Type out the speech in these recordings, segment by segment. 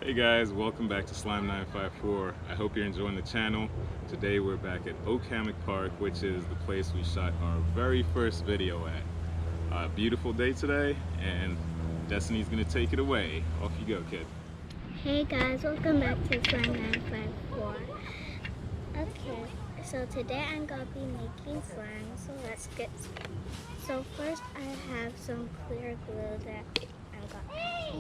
Hey guys, welcome back to Slime 954. I hope you're enjoying the channel. Today we're back at Hammock Park, which is the place we shot our very first video at. Beautiful day today, and Destiny's gonna take it away. Off you go, kid. Hey guys, welcome back to Slime 954. Okay, so today I'm gonna be making slime, so let's get started. So first I have some clear glue that I'm gonna add.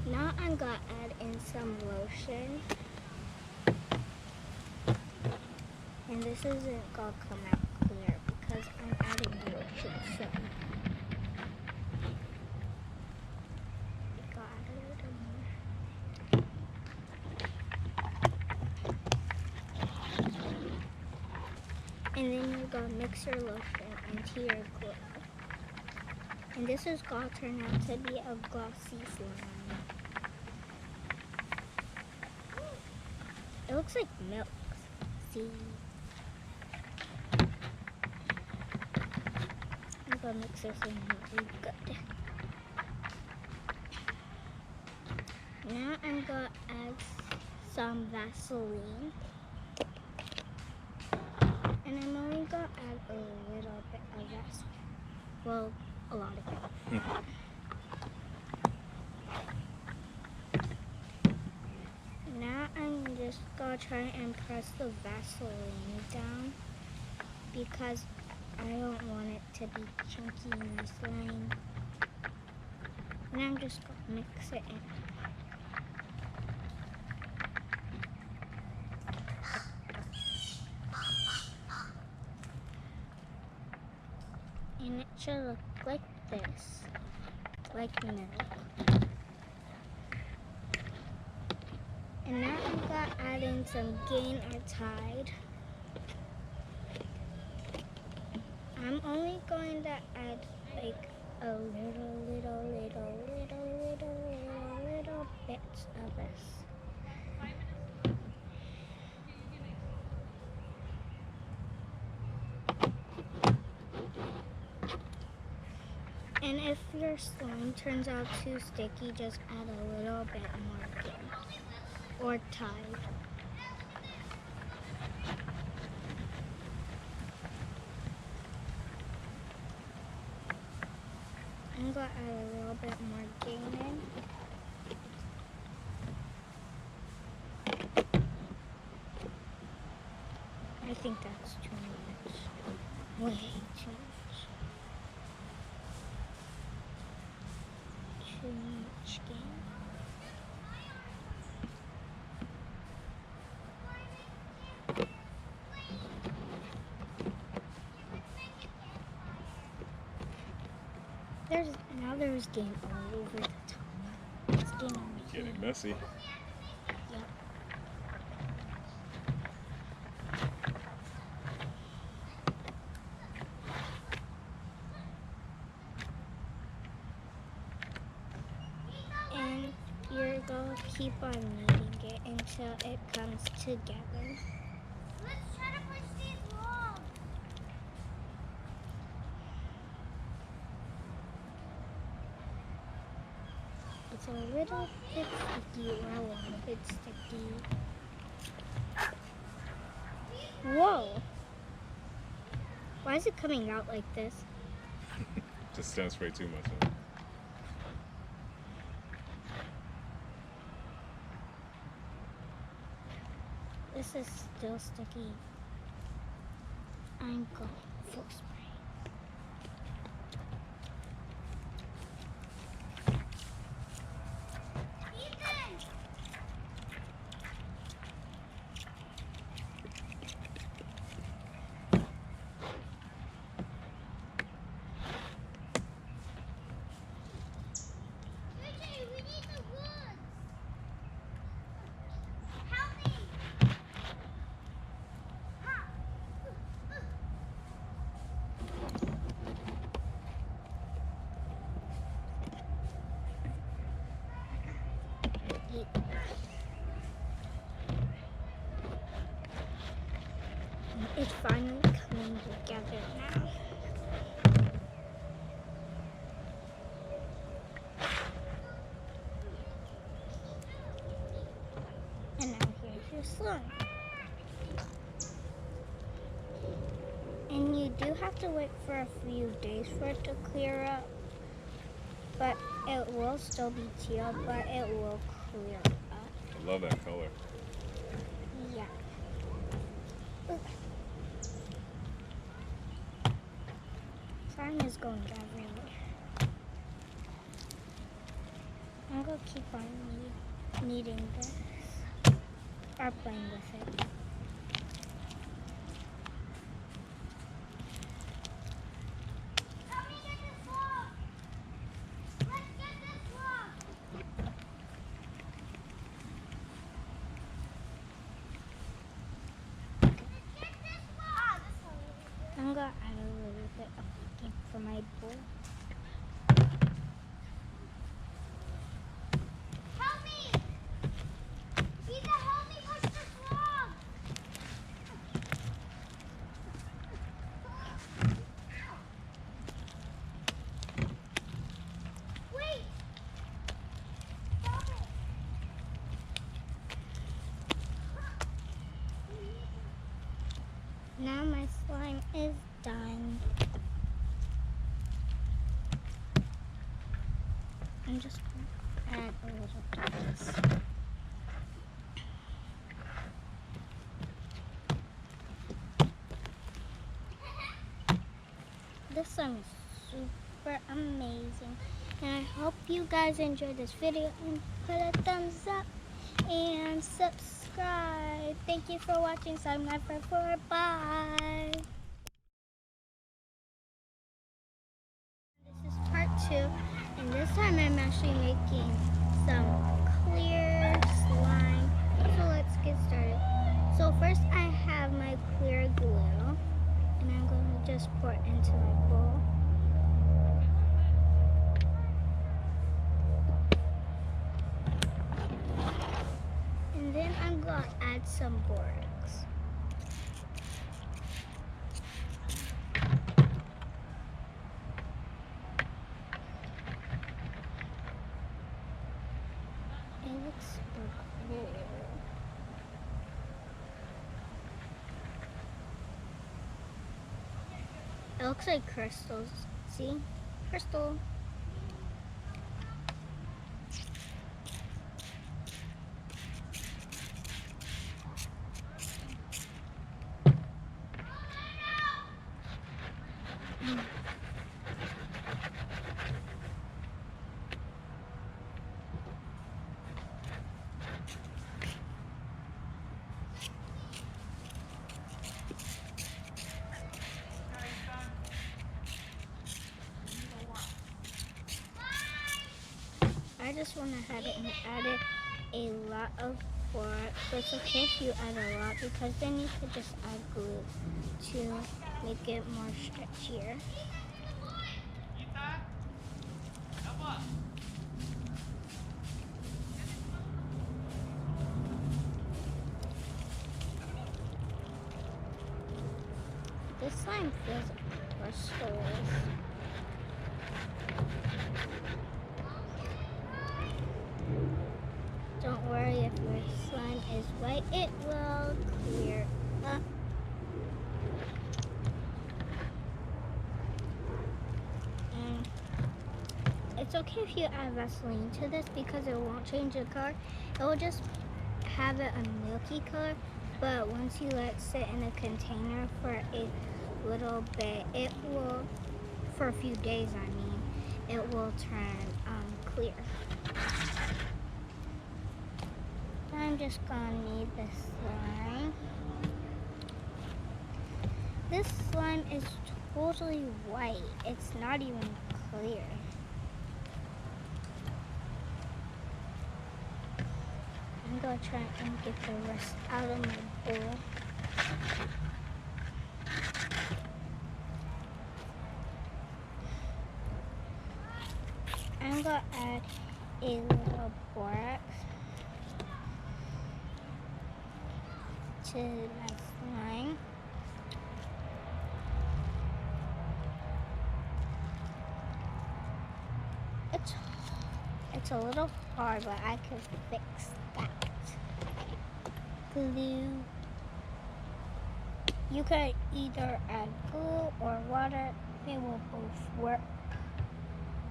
Now I'm gonna add in some lotion. And this isn't gonna come out clear because I'm adding lotion, so gotta add a little more. And then you're gonna mix your lotion into your glue. And this is gonna turn out to be a glossy slime. It looks like milk. See? I'm gonna mix this in really good. Now I'm gonna add some Vaseline. And I'm only gonna add a little bit of Vaseline. Well, a lot of it. Now I'm just gonna try and press the Vaseline down because I don't want it to be chunky in the slime. And I'm just gonna mix it in. And it should look like this, like milk. And now I'm gonna add in some Gain or Tide. I'm only going to add like a little bits of this. And if your slime turns out too sticky, just add a little bit more Gain or Tide. I'm gonna add a little bit more Gain in. I think that's too much. Way too much. Too much Gain. There's Gain all over the top. It's Gain on me. Getting messy. Yep. And you're going to keep on kneading it until it comes together. Let's try to push these walls. It's a little bit sticky or a lot bit sticky. Whoa! Why is it coming out like this? Just don't spray too much on it. This is still sticky. I'm going full spray. We need the woods. Help me. finally coming together now. And now here's your slime. And you do have to wait for a few days for it to clear up. But it will still be teal, but it will clear up. I love that color. Yeah. Slime is going everywhere. I'm going to keep on kneading this. Or playing with it. Help me get this log. Let's get this log. Let's get this log. I'm going to add a little bit of ink for my bowl. Help me. Pizza, help me push this log. Wait. Stop it. Now my slime is done. I'm just going to add a little bit of this. This slime is super amazing. And I hope you guys enjoyed this video and put a thumbs up and subscribe. Thank you for watching Slime 954. Bye. This is part 2, and this time I'm actually making some clear slime. So let's get started. So first I have my clear glue, and I'm going to just pour it into my bowl. And then I'm going to add some borax. It looks so good. It looks like crystals. See? Crystal. I just went ahead and added a lot of borax, but it's okay if you add a lot because then you could just add glue to make it more stretchier. This slime feels like crystals. Don't worry if your slime is white, it will clear up. And it's okay if you add Vaseline to this because it won't change the color. It will just have it a milky color, but once you let it sit in a container for a little bit, it will, for a few days I mean, it will turn clear. I'm just gonna knead this slime. This slime is totally white. It's not even clear. I'm gonna try and get the rest out of my bowl. I'm gonna add a little borax to my slime. It's a little hard, but I can fix that. Glue. You can either add glue or water. They will both work.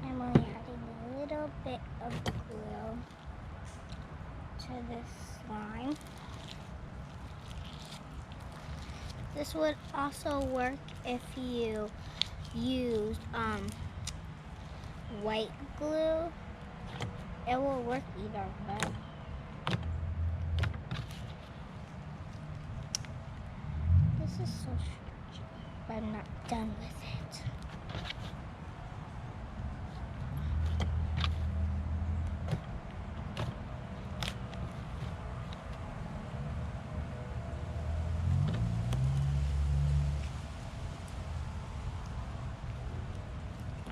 I'm only adding a little bit of glue to this slime. This would also work if you used white glue. It will work either way. This is so strange, but I'm not done with it.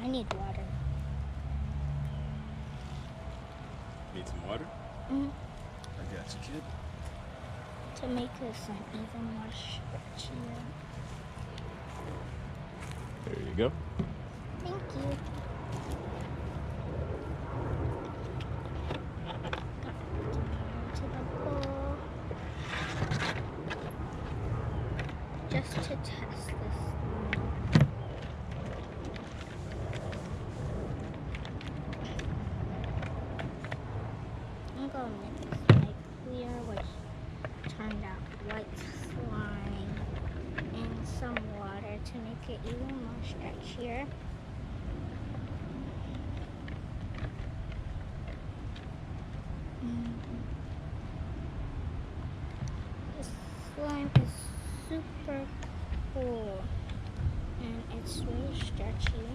I need water. Need some water? Mm-hmm. I got you, kid. To make this even more stretchier. There you go. Thank you. To the bowl. Just to test this. I'm going to mix my clear, which turned out white slime, and some water to make it even more stretchier. This slime is super cool, and it's really stretchy.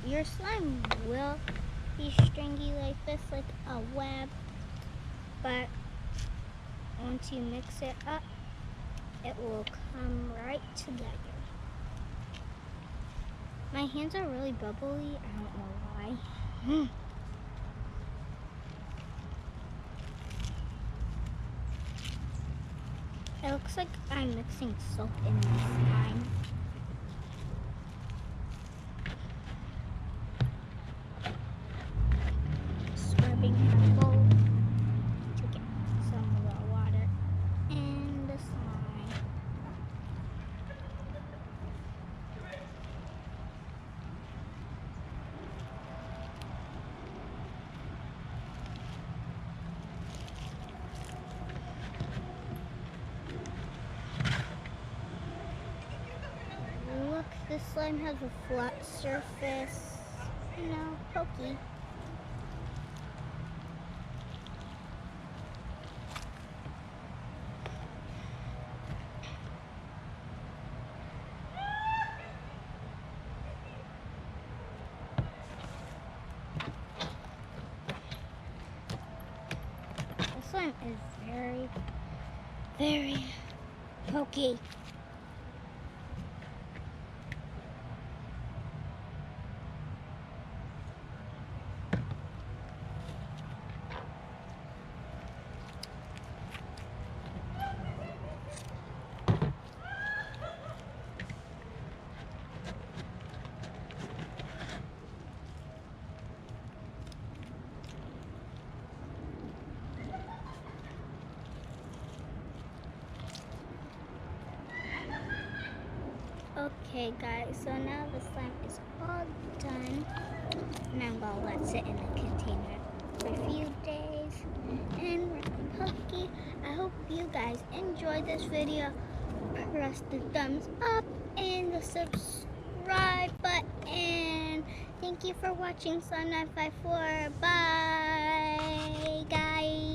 Your slime will be stringy like this, like a web, but once you mix it up, it will come right together. My hands are really bubbly, I don't know why. It looks like I'm mixing soap in my slime. Scrubbing my bowl to get some of the water in the slime. Look, this slime has a flat surface, you know, pokey. This slime is very, very pokey. Okay guys, so now the slime is all done, and I'm gonna let it sit in the container for a few days and really pokey. I hope you guys enjoyed this video. Press the thumbs up and the subscribe button. Thank you for watching Slime 954. Bye guys.